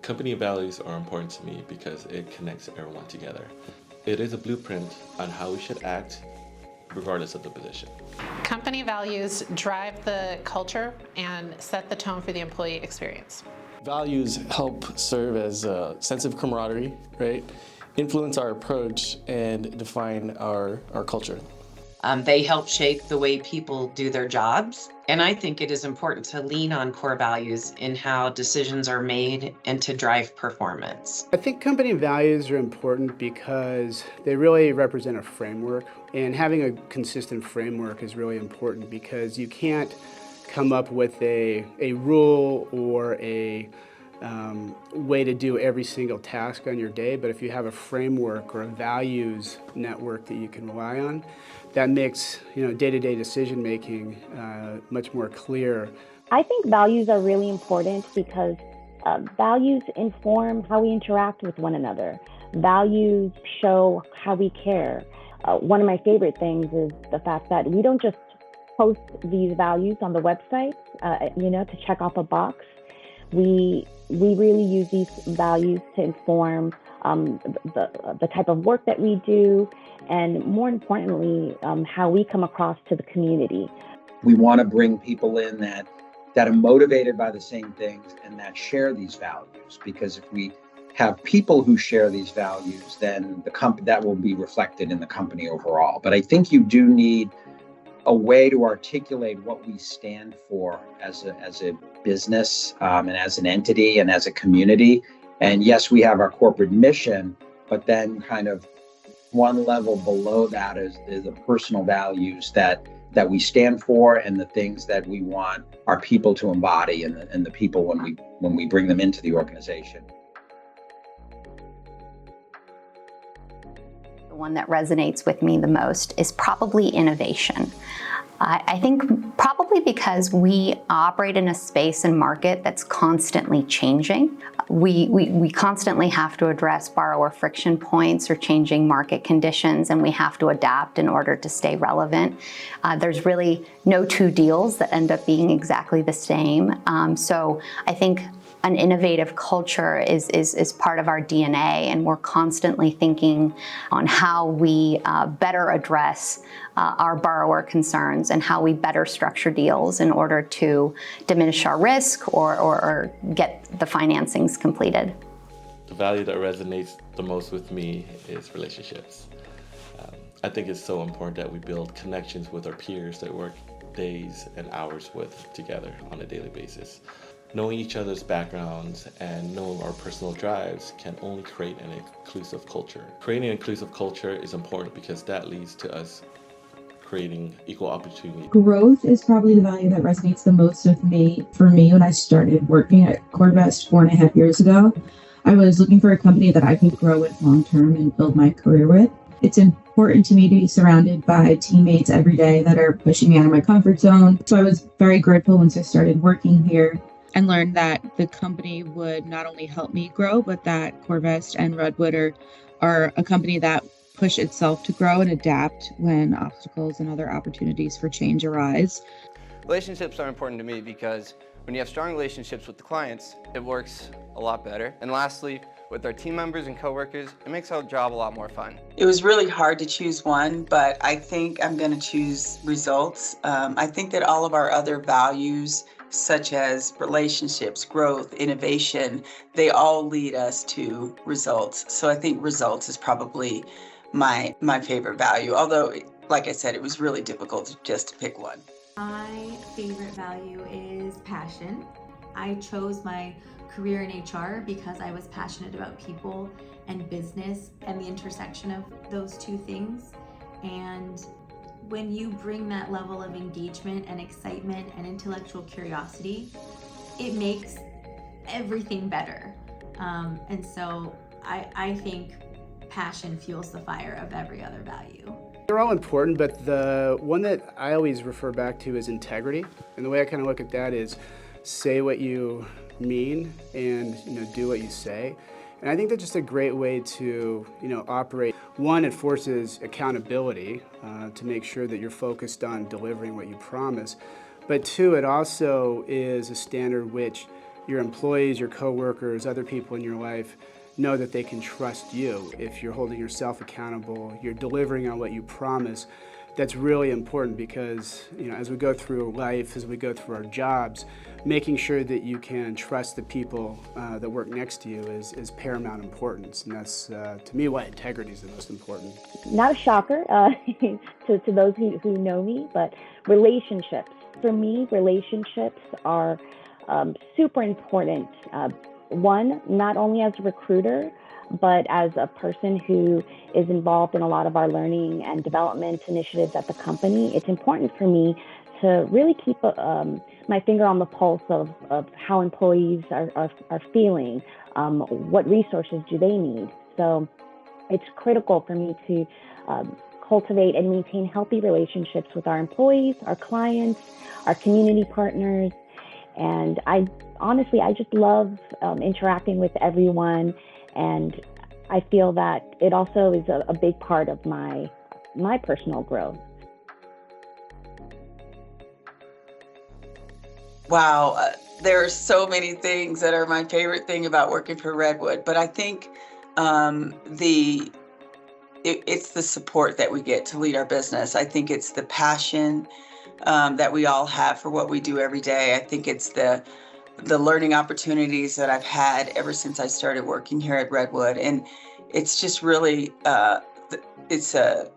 Company values are important to me because it connects everyone together. It is a blueprint on how we should act regardless of the position. Company values drive the culture and set the tone for the employee experience. Values help serve as a sense of camaraderie, right? Influence our approach and define our culture. They help shape the way people do their jobs. And I think it is important to lean on core values in how decisions are made and to drive performance. I think company values are important because they really represent a framework. And having a consistent framework is really important because you can't come up with a rule or a way to do every single task on your day, but if you have a framework or a values network that you can rely on, that makes day-to-day decision making much more clear. I think values are really important because values inform how we interact with one another. Values show how we care. One of my favorite things is the fact that we don't just post these values on the website, to check off a box. We really use these values to inform the type of work that we do, and more importantly, how we come across to the community. We want to bring people in that are motivated by the same things and that share these values, because if we have people who share these values, then that will be reflected in the company overall. But I think you do need a way to articulate what we stand for as a business and as an entity and as a community. And yes, we have our corporate mission, but then kind of one level below that is the personal values that we stand for and the things that we want our people to embody and the people when we bring them into the organization. The one that resonates with me the most is probably innovation. I think probably because we operate in a space and market that's constantly changing. We constantly have to address borrower friction points or changing market conditions, and we have to adapt in order to stay relevant. There's really no two deals that end up being exactly the same. So I think an innovative culture is part of our DNA, and we're constantly thinking on how we better address our borrower concerns and how we better structure deals in order to diminish our risk or get the financings completed. The value that resonates the most with me is relationships. I think it's so important that we build connections with our peers that work days and hours with together on a daily basis. Knowing each other's backgrounds and knowing our personal drives can only create an inclusive culture. Creating an inclusive culture is important because that leads to us creating equal opportunity. Growth is probably the value that resonates the most with me. For me, when I started working at CoreVest 4.5 years ago, I was looking for a company that I could grow with long-term and build my career with. It's important to me to be surrounded by teammates every day that are pushing me out of my comfort zone. So I was very grateful once I started working here and learned that the company would not only help me grow, but that CoreVest and Redwood are a company that push itself to grow and adapt when obstacles and other opportunities for change arise. Relationships are important to me because when you have strong relationships with the clients, it works a lot better. And lastly, with our team members and coworkers, it makes our job a lot more fun. It was really hard to choose one, but I think I'm going to choose results. I think that all of our other values, such as relationships, growth, innovation, they all lead us to results. So I think results is probably my favorite value. Although, like I said, it was really difficult just to pick one. My favorite value is passion. I chose my career in HR because I was passionate about people and business and the intersection of those two things. And when you bring that level of engagement and excitement and intellectual curiosity, it makes everything better. And so I think passion fuels the fire of every other value. They're all important, but the one that I always refer back to is integrity. And the way I kind of look at that is say what you mean and do what you say. And I think that's just a great way to operate. One, it forces accountability to make sure that you're focused on delivering what you promise. But two, it also is a standard which your employees, your coworkers, other people in your life know that they can trust you. If you're holding yourself accountable, you're delivering on what you promise. That's really important because, as we go through life, as we go through our jobs, making sure that you can trust the people that work next to you is paramount importance. And that's, to me, why integrity is the most important. Not a shocker to those who know me, but relationships. For me, relationships are super important. One, not only as a recruiter, but as a person who is involved in a lot of our learning and development initiatives at the company, it's important for me to really keep my finger on the pulse of how employees are feeling, what resources do they need. So it's critical for me to cultivate and maintain healthy relationships with our employees, our clients, our community partners. And I just love interacting with everyone. And I feel that it also is a big part of my personal growth. Wow, there are so many things that are my favorite thing about working for Redwood, but I think it's the support that we get to lead our business. I think it's the passion that we all have for what we do every day. I think it's the learning opportunities that I've had ever since I started working here at Redwood. And it's just really, it's a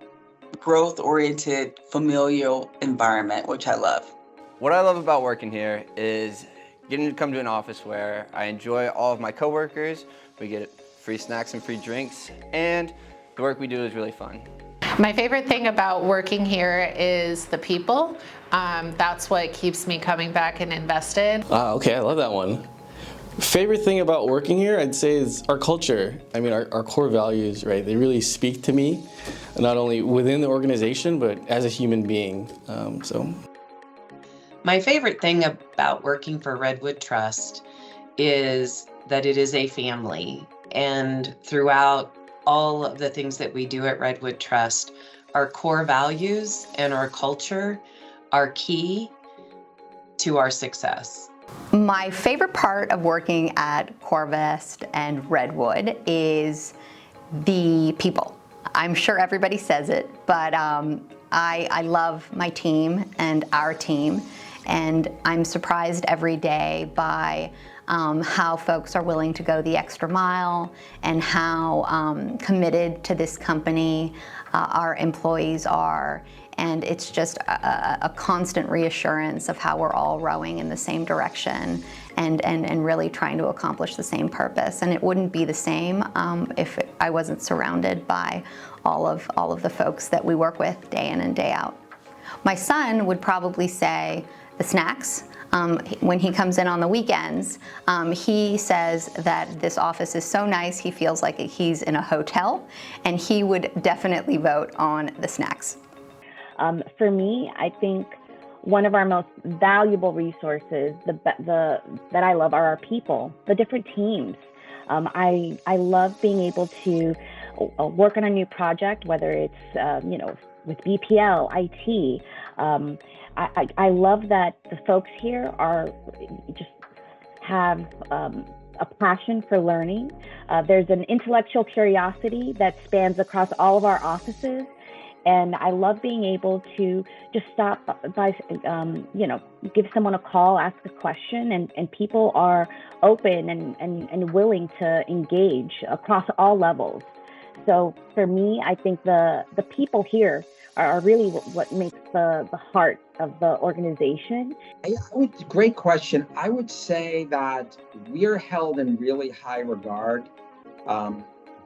growth-oriented familial environment, which I love. What I love about working here is getting to come to an office where I enjoy all of my coworkers, we get free snacks and free drinks, and the work we do is really fun. My favorite thing about working here is the people. That's what keeps me coming back and invested. Okay, I love that one. Favorite thing about working here, I'd say, is our culture. I mean, our core values, right? They really speak to me, not only within the organization, but as a human being. My favorite thing about working for Redwood Trust is that it is a family. And throughout all of the things that we do at Redwood Trust, our core values and our culture are key to our success. My favorite part of working at CoreVest and Redwood is the people. I'm sure everybody says it, but I love my team and our team, and I'm surprised every day by how folks are willing to go the extra mile and how committed to this company our employees are. And it's just a constant reassurance of how we're all rowing in the same direction and really trying to accomplish the same purpose. And it wouldn't be the same if I wasn't surrounded by all of the folks that we work with day in and day out. My son would probably say the snacks. When he comes in on the weekends, he says that this office is so nice, he feels like he's in a hotel, and he would definitely vote on the snacks. For me, I think one of our most valuable resources that I love are our people, the different teams. I love being able to work on a new project, whether it's with BPL, IT. I love that the folks here just have a passion for learning. There's an intellectual curiosity that spans across all of our offices. And I love being able to just stop by, give someone a call, ask a question, and people are open and willing to engage across all levels. So for me, I think the people here are really what makes the heart of the organization. Great question. I would say that we are held in really high regard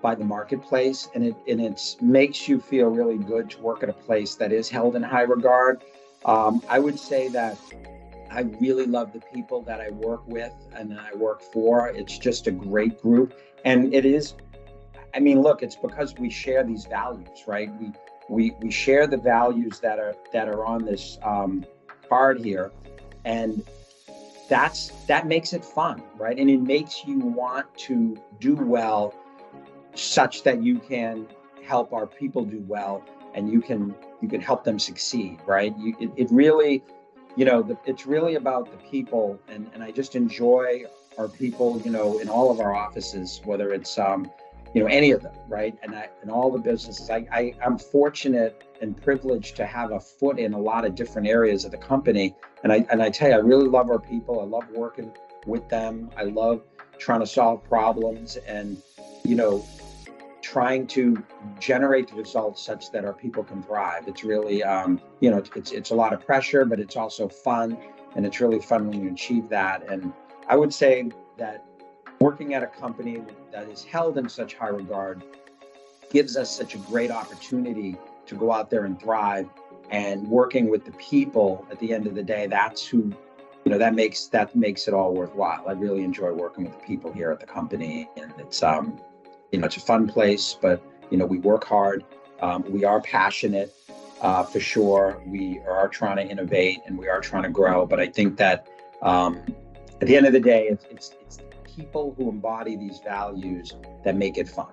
by the marketplace, and it makes you feel really good to work at a place that is held in high regard. I would say that I really love the people that I work with and that I work for. It's just a great group, and it is. I mean, look, it's because we share these values, right? We share the values that are on this card here, and that makes it fun, right? And it makes you want to do well, such that you can help our people do well, and you can help them succeed, right? It really, it's really about the people, and I just enjoy are people, you know, in all of our offices, whether it's, you know, any of them, right? And all the businesses, I'm fortunate and privileged to have a foot in a lot of different areas of the company. And I tell you, I really love our people. I love working with them. I love trying to solve problems and, you know, trying to generate the results such that our people can thrive. It's really, you know, it's a lot of pressure, but it's also fun. And it's really fun when you achieve that. And I would say that working at a company that is held in such high regard gives us such a great opportunity to go out there and thrive. And working with the people at the end of the day, that's who, you know, that makes it all worthwhile. I really enjoy working with the people here at the company, and it's you know, it's a fun place, but you know, we work hard. We are passionate, for sure. We are trying to innovate and we are trying to grow. But I think that at the end of the day, it's people who embody these values that make it fun.